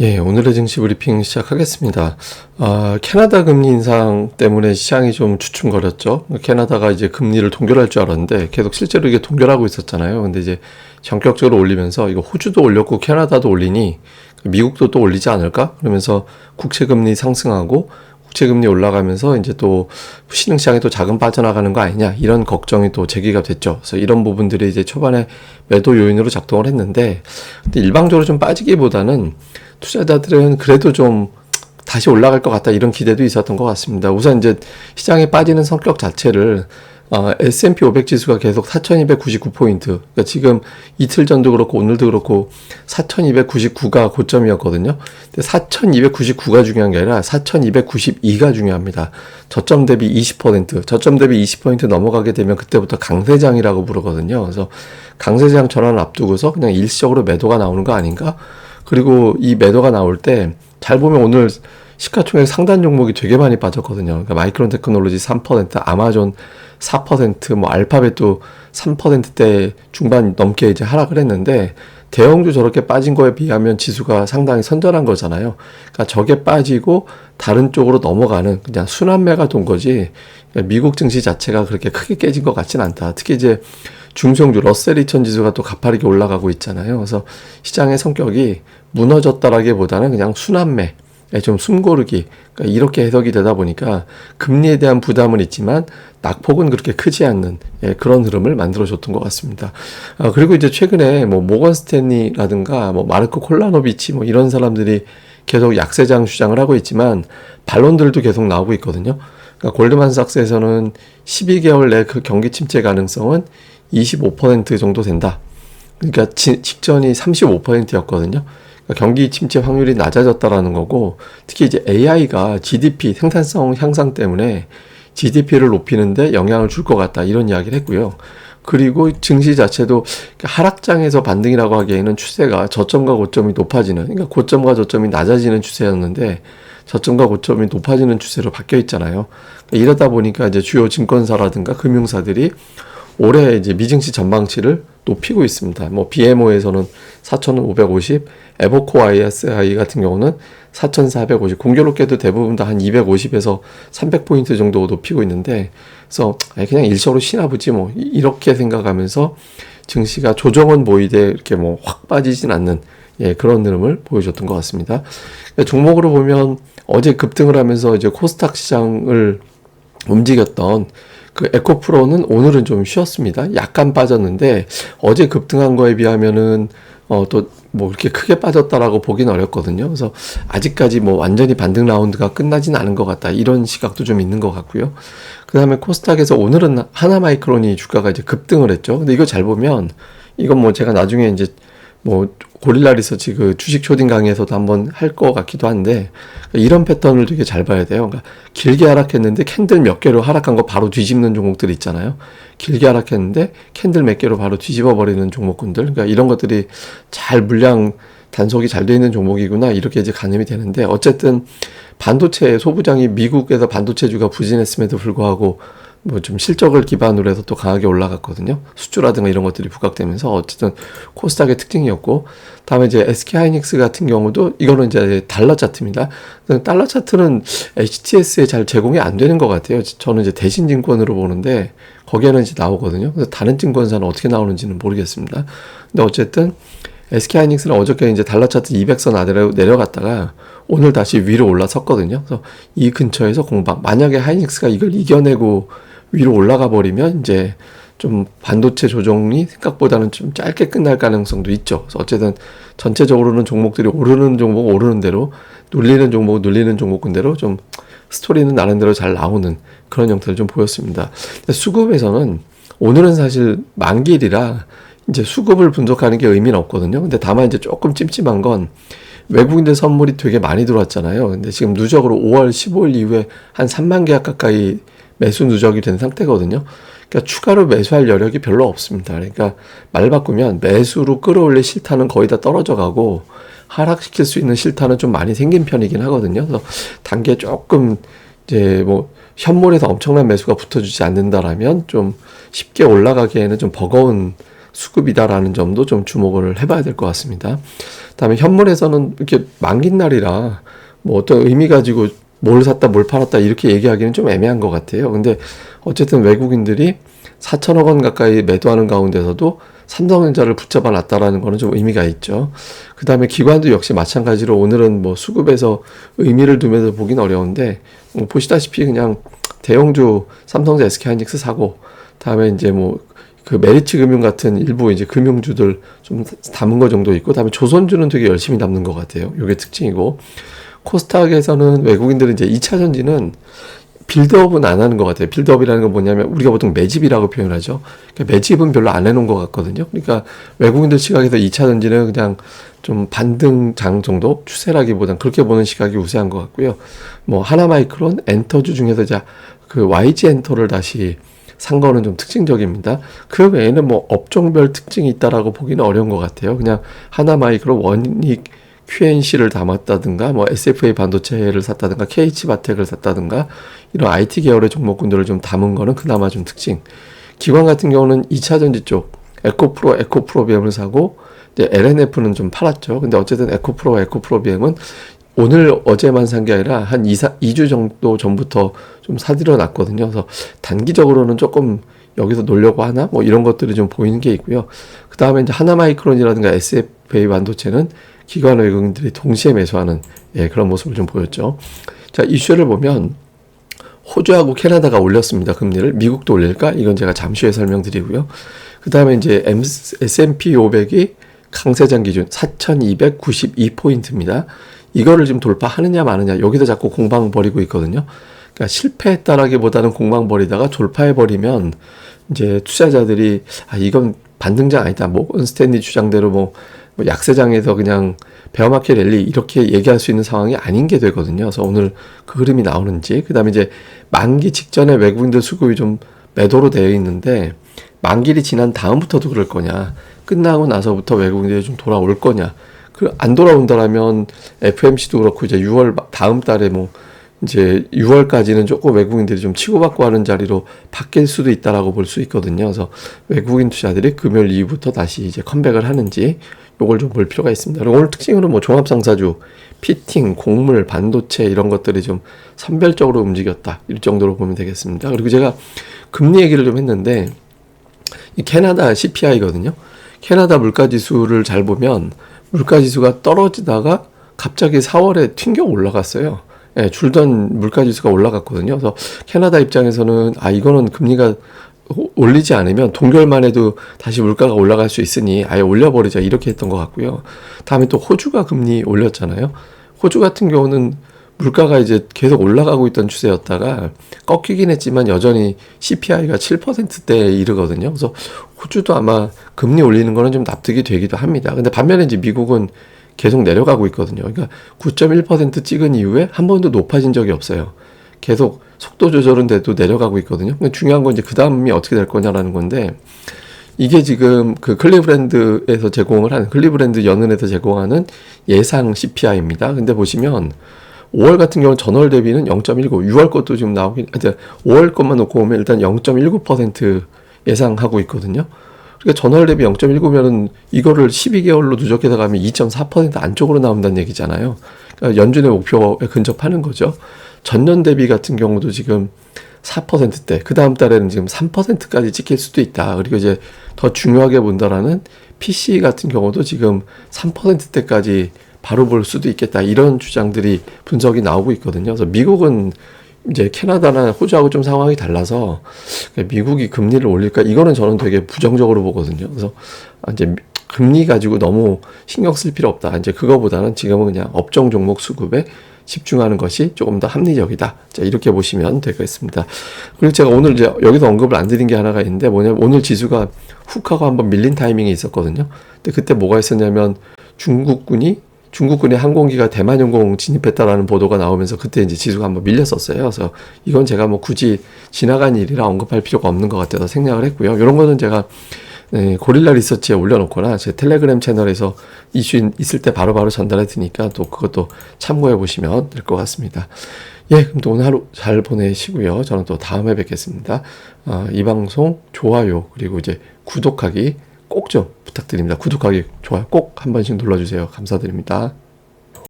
예, 오늘의 증시 브리핑 시작하겠습니다. 캐나다 금리 인상 때문에 시장이 좀 주춤거렸죠. 캐나다가 이제 금리를 동결할 줄 알았는데 계속 실제로 이게 동결하고 있었잖아요. 근데 이제 전격적으로 올리면서 이거 호주도 올렸고 캐나다도 올리니 미국도 또 올리지 않을까? 그러면서 국채 금리 상승하고 국채 금리 올라가면서 이제 또 신흥시장에 또 자금 빠져나가는 거 아니냐 이런 걱정이 또 제기가 됐죠. 그래서 이런 부분들이 이제 초반에 매도 요인으로 작동을 했는데 근데 일방적으로 좀 빠지기보다는 투자자들은 그래도 좀 다시 올라갈 것 같다 이런 기대도 있었던 것 같습니다. 우선 이제 시장에 빠지는 성격 자체를 S&P 500 지수가 계속 4,299포인트. 그러니까 지금 이틀 전도 그렇고 오늘도 그렇고 4,299가 고점이었거든요. 근데 4,299가 중요한 게 아니라 4,292가 중요합니다. 저점 대비 20%, 저점 대비 20% 넘어가게 되면 그때부터 강세장이라고 부르거든요. 그래서 강세장 전환 앞두고서 그냥 일시적으로 매도가 나오는 거 아닌가? 그리고 이 매도가 나올 때 잘 보면 오늘 시가총액 상단 종목이 되게 많이 빠졌거든요. 그러니까 마이크론 테크놀로지 3%, 아마존 4%, 뭐 알파벳도 3%대 중반 넘게 이제 하락을 했는데 대형주 저렇게 빠진 거에 비하면 지수가 상당히 선전한 거잖아요. 그러니까 저게 빠지고 다른 쪽으로 넘어가는 그냥 순환매가 돈 거지 그러니까 미국 증시 자체가 그렇게 크게 깨진 것 같진 않다. 특히 이제 중소형주 러셀 2000 지수가 또 가파르게 올라가고 있잖아요. 그래서 시장의 성격이 무너졌다라기보다는 그냥 순환매, 좀 숨고르기 그러니까 이렇게 해석이 되다 보니까 금리에 대한 부담은 있지만 낙폭은 그렇게 크지 않는 그런 흐름을 만들어줬던 것 같습니다. 그리고 이제 최근에 뭐 모건 스탠리라든가 뭐 마르코 콜라노비치 뭐 이런 사람들이 계속 약세장 주장을 하고 있지만 반론들도 계속 나오고 있거든요. 그러니까 골드만삭스에서는 12개월 내 그 경기 침체 가능성은 25% 정도 된다. 그러니까 직전이 35%였거든요. 그러니까 경기 침체 확률이 낮아졌다라는 거고, 특히 이제 AI가 GDP 생산성 향상 때문에 GDP를 높이는데 영향을 줄 것 같다 이런 이야기를 했고요. 그리고 증시 자체도 하락장에서 반등이라고 하기에는 추세가 저점과 고점이 높아지는, 그러니까 고점과 저점이 낮아지는 추세였는데 저점과 고점이 높아지는 추세로 바뀌어 있잖아요. 그러니까 이러다 보니까 이제 주요 증권사라든가 금융사들이 올해 이제 미증시 전망치를 높이고 있습니다. 뭐 BMO에서는 4,550, 에버코어 ISI 같은 경우는 4,450, 공교롭게도 대부분 다 한 250에서 300포인트 정도 높이고 있는데, 그래서 그냥 일시적으로 쉬나 보지 뭐 이렇게 생각하면서 증시가 조정은 보이되 이렇게 뭐 확 빠지진 않는 그런 흐름을 보여줬던 것 같습니다. 종목으로 보면 어제 급등을 하면서 이제 코스닥 시장을 움직였던 그 에코프로는 오늘은 좀 쉬었습니다. 약간 빠졌는데 어제 급등한 거에 비하면은 또 뭐 이렇게 크게 빠졌다라고 보긴 어렵거든요. 그래서 아직까지 뭐 완전히 반등 라운드가 끝나진 않은 것 같다. 이런 시각도 좀 있는 것 같고요. 그 다음에 코스닥에서 오늘은 하나마이크론이 주가가 이제 급등을 했죠. 근데 이거 잘 보면 이건 뭐 제가 나중에 이제 뭐 고릴라 리서치 그 주식 초딩 강의에서도 한번 할 것 같기도 한데 이런 패턴을 되게 잘 봐야 돼요. 그러니까 길게 하락했는데 캔들 몇 개로 하락한 거 바로 뒤집는 종목들 있잖아요. 길게 하락했는데 캔들 몇 개로 바로 뒤집어 버리는 종목군들. 그러니까 이런 것들이 잘 물량 단속이 잘 돼 있는 종목이구나 이렇게 이제 가늠이 되는데 어쨌든 반도체 소부장이 미국에서 반도체주가 부진했음에도 불구하고 뭐 좀 실적을 기반으로 해서 또 강하게 올라갔거든요. 수주라든가 이런 것들이 부각되면서 어쨌든 코스닥의 특징이었고, 다음에 이제 SK하이닉스 같은 경우도 이거는 이제 달러 차트입니다. 달러 차트는 HTS에 잘 제공이 안 되는 것 같아요. 저는 이제 대신증권으로 보는데 거기에는 이제 나오거든요. 그래서 다른 증권사는 어떻게 나오는지는 모르겠습니다. 근데 어쨌든 SK하이닉스는 어저께 이제 달러 차트 200선 아래로 내려갔다가 오늘 다시 위로 올라섰거든요. 그래서 이 근처에서 공방. 만약에 하이닉스가 이걸 이겨내고 위로 올라가 버리면 이제 좀 반도체 조정이 생각보다는 좀 짧게 끝날 가능성도 있죠. 그래서 어쨌든 전체적으로는 종목들이 오르는 종목 오르는 대로 눌리는 종목 눌리는 종목군대로 좀 스토리는 나름대로 잘 나오는 그런 형태를 좀 보였습니다. 근데 수급에서는 오늘은 사실 만기일이라 이제 수급을 분석하는 게 의미는 없거든요. 근데 다만 이제 조금 찜찜한 건 외국인들 선물이 되게 많이 들어왔잖아요. 근데 지금 누적으로 5월 15일 이후에 한 3만 계약 가까이 매수 누적이 된 상태거든요. 그러니까 추가로 매수할 여력이 별로 없습니다. 그러니까 말 바꾸면 매수로 끌어올릴 실타는 거의 다 떨어져 가고 하락시킬 수 있는 실타는 좀 많이 생긴 편이긴 하거든요. 그래서 단계 조금 이제 뭐 현물에서 엄청난 매수가 붙어주지 않는다라면 좀 쉽게 올라가기에는 좀 버거운 수급이다라는 점도 좀 주목을 해봐야 될 것 같습니다. 다음에 현물에서는 이렇게 만기 날이라 뭐 어떤 의미 가지고 뭘 샀다 뭘 팔았다 이렇게 얘기하기는 좀 애매한 것 같아요. 근데 어쨌든 외국인들이 4천억 원 가까이 매도하는 가운데서도 삼성전자를 붙잡아 놨다라는 거는 좀 의미가 있죠. 그 다음에 기관도 역시 마찬가지로 오늘은 뭐 수급에서 의미를 두면서 보긴 어려운데, 뭐 보시다시피 그냥 대형주 삼성전자 SK하이닉스 사고, 다음에 이제 뭐 그 메리츠 금융 같은 일부 이제 금융주들 좀 담은 거 정도 있고, 다음에 조선주는 되게 열심히 담는 것 같아요. 요게 특징이고, 코스닥에서는 외국인들은 이제 2차 전지는 빌드업은 안 하는 것 같아요. 빌드업이라는 건 뭐냐면 우리가 보통 매집이라고 표현하죠. 그러니까 매집은 별로 안 해놓은 것 같거든요. 그러니까 외국인들 시각에서 2차 전지는 그냥 좀 반등장 정도 추세라기보단 그렇게 보는 시각이 우세한 것 같고요. 뭐 하나마이크론, 엔터주 중에서 이제 그 YG 엔터를 다시 산 거는 좀 특징적입니다. 그 외에는 뭐 업종별 특징이 있다라고 보기는 어려운 것 같아요. 그냥 하나마이크론, 원익, QNC를 담았다든가, 뭐 SFA 반도체를 샀다든가, KH바텍을 샀다든가, 이런 IT 계열의 종목군들을 좀 담은 거는 그나마 좀 특징. 기관 같은 경우는 2차 전지 쪽, 에코프로비엠을 사고, 이제 LNF는 좀 팔았죠. 근데 어쨌든 에코프로비엠은 오늘 어제만 산 게 아니라 한 2주 정도 전부터 좀 사들여 놨거든요. 그래서 단기적으로는 조금 여기서 놀려고 하나? 뭐 이런 것들이 좀 보이는 게 있고요. 그 다음에 이제 하나마이크론이라든가 SFA 반도체는 기관 외국인들이 동시에 매수하는 그런 모습을 좀 보였죠. 자, 이슈를 보면 호주하고 캐나다가 올렸습니다. 금리를. 미국도 올릴까? 이건 제가 잠시 후에 설명드리고요. 그 다음에 이제 S&P 500이 강세장 기준 4,292포인트입니다. 이거를 지금 돌파하느냐 마느냐 여기서 자꾸 공방 벌이고 있거든요. 그러니까 실패했다라기보다는 공방 벌이다가 돌파해버리면 이제 투자자들이 이건 반등장 아니다. 모건 스탠리 주장대로 뭐 약세장에서 그냥 베어마켓 랠리 이렇게 얘기할 수 있는 상황이 아닌 게 되거든요. 그래서 오늘 그 흐름이 나오는지, 그 다음에 이제 만기 직전에 외국인들 수급이 좀 매도로 되어 있는데 만기일이 지난 다음부터도 그럴 거냐, 끝나고 나서부터 외국인들이 좀 돌아올 거냐. 안 돌아온다라면 FMC도 그렇고 이제 6월 다음 달에 뭐 이제 6월까지는 조금 외국인들이 좀 치고받고 하는 자리로 바뀔 수도 있다라고 볼 수 있거든요. 그래서 외국인 투자들이 금요일 이후부터 다시 이제 컴백을 하는지 요걸 좀 볼 필요가 있습니다. 그리고 오늘 특징으로 뭐 종합상사주, 피팅, 곡물, 반도체 이런 것들이 좀 선별적으로 움직였다. 이 정도로 보면 되겠습니다. 그리고 제가 금리 얘기를 좀 했는데 이 캐나다 CPI거든요. 캐나다 물가지수를 잘 보면 물가지수가 떨어지다가 갑자기 4월에 튕겨 올라갔어요. 줄던 물가지수가 올라갔거든요. 그래서 캐나다 입장에서는 이거는 금리가 올리지 않으면 동결만 해도 다시 물가가 올라갈 수 있으니 아예 올려버리자 이렇게 했던 것 같고요. 다음에 또 호주가 금리 올렸잖아요. 호주 같은 경우는 물가가 이제 계속 올라가고 있던 추세였다가 꺾이긴 했지만 여전히 CPI가 7%대에 이르거든요. 그래서 호주도 아마 금리 올리는 거는 좀 납득이 되기도 합니다. 근데 반면에 이제 미국은 계속 내려가고 있거든요. 그러니까 9.1% 찍은 이후에 한 번도 높아진 적이 없어요. 계속 속도 조절은 돼도 내려가고 있거든요. 근데 중요한 건 이제 그 다음이 어떻게 될 거냐라는 건데, 이게 지금 그 클리브랜드에서 클리브랜드 연은에서 제공하는 예상 CPI입니다. 근데 보시면 5월 같은 경우는 전월 대비는 0.19, 6월 것도 지금 나오긴, 5월 것만 놓고 보면 일단 0.19% 예상하고 있거든요. 그러니까 전월 대비 0.19면은 이거를 12개월로 누적해서 가면 2.4% 안쪽으로 나온다는 얘기잖아요. 그러니까 연준의 목표에 근접하는 거죠. 전년 대비 같은 경우도 지금 4%대, 그 다음 달에는 지금 3%까지 찍힐 수도 있다. 그리고 이제 더 중요하게 본다라는 PC 같은 경우도 지금 3%대까지 바로 볼 수도 있겠다. 이런 주장들이 분석이 나오고 있거든요. 그래서 미국은 이제 캐나다나 호주하고 좀 상황이 달라서 미국이 금리를 올릴까? 이거는 저는 되게 부정적으로 보거든요. 그래서 이제 금리 가지고 너무 신경 쓸 필요 없다. 이제 그거보다는 지금은 그냥 업종 종목 수급에 집중하는 것이 조금 더 합리적이다. 자, 이렇게 보시면 되겠습니다. 그리고 제가 오늘 이제 여기서 언급을 안 드린 게 하나가 있는데 뭐냐면 오늘 지수가 훅 하고 한번 밀린 타이밍이 있었거든요. 근데 그때 뭐가 있었냐면 중국군의 항공기가 대만영공 진입했다라는 보도가 나오면서 그때 이제 지수가 한번 밀렸었어요. 그래서 이건 제가 뭐 굳이 지나간 일이라 언급할 필요가 없는 것 같아서 생략을 했고요. 이런 거는 제가 고릴라 리서치에 올려놓거나 제 텔레그램 채널에서 이슈 있을 때 바로바로 전달해 드리니까 또 그것도 참고해 보시면 될 것 같습니다. 그럼 또 오늘 하루 잘 보내시고요. 저는 또 다음에 뵙겠습니다. 이 방송 좋아요 그리고 이제 구독하기 꼭 좀 부탁드립니다. 구독하기, 좋아요 꼭 한 번씩 눌러주세요. 감사드립니다.